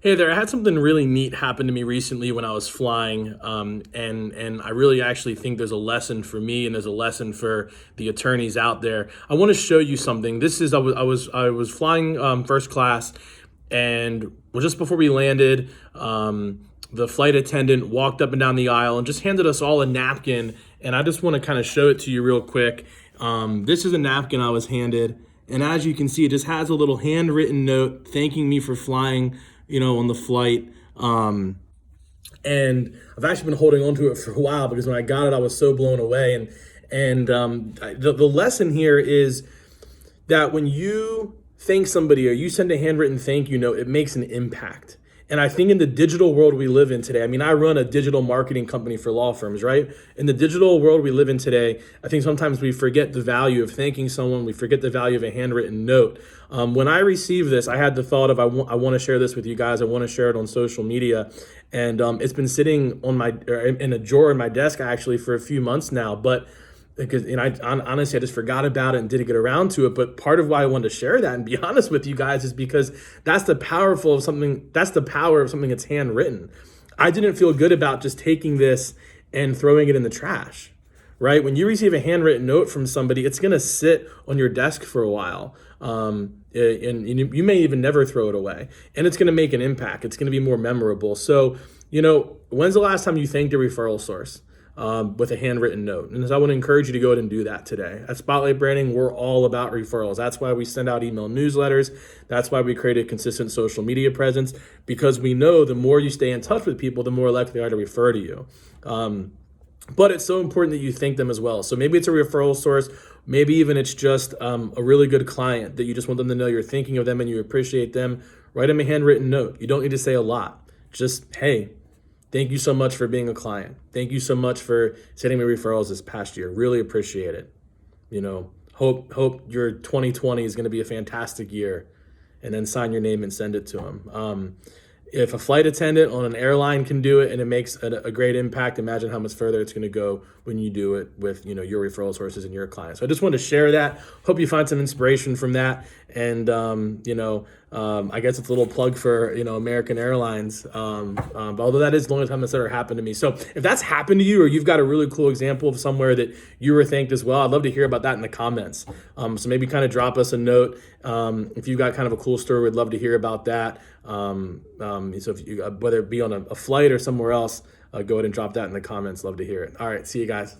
Hey there, I had something really neat happen to me recently when I was flying, and I really actually think there's a lesson for me and there's a lesson for the attorneys out there. I want to show you something. This is I was flying first class, and just before we landed, the flight attendant walked up and down the aisle and just handed us all a napkin, and I just want to kind of show it to you real quick. This is a napkin I was handed, and as you can see, it just has a little handwritten note thanking me for flying, on the flight. And I've actually been holding on to it for a while because when I got it, I was so blown away. The lesson here is that when you thank somebody or you send a handwritten thank you note, it makes an impact. And I think in the digital world we live in today, I mean, I run a digital marketing company for law firms, right? In the digital world we live in today, I think sometimes we forget the value of thanking someone. We forget the value of a handwritten note. When I received this, I had the thought of, I want to share this with you guys. I want to share it on social media. And it's been sitting in a drawer in my desk actually for a few months now. But because honestly, I just forgot about it and didn't get around to it. But part of why I wanted to share that and be honest with you guys is because that's the power of something that's handwritten. I didn't feel good about just taking this and throwing it in the trash, right? When you receive a handwritten note from somebody, it's going to sit on your desk for a while. And you may even never throw it away, and it's going to make an impact. It's going to be more memorable. So, when's the last time you thanked a referral source? With a handwritten note. And so I want to encourage you to go ahead and do that today. At Spotlight Branding, we're all about referrals. That's why we send out email newsletters. That's why we create a consistent social media presence, because we know the more you stay in touch with people, the more likely they are to refer to you. But it's so important that you thank them as well. So maybe it's a referral source. Maybe even it's just a really good client that you just want them to know you're thinking of them and you appreciate them. Write them a handwritten note. You don't need to say a lot. Just, hey, thank you so much for being a client. Thank you so much for sending me referrals this past year. Really appreciate it. Hope your 2020 is going to be a fantastic year, and then sign your name and send it to them. If a flight attendant on an airline can do it and it makes a great impact, imagine how much further it's going to go when you do it with your referral sources and your clients. So I just wanted to share that. Hope you find some inspiration from that. And I guess it's a little plug for American Airlines. Although that is the only time that's ever happened to me. So if that's happened to you, or you've got a really cool example of somewhere that you were thanked as well, I'd love to hear about that in the comments. So maybe kind of drop us a note if you've got kind of a cool story. We'd love to hear about that. So if you, whether it be on a flight or somewhere else, go ahead and drop that in the comments. Love to hear it. All right, see you guys.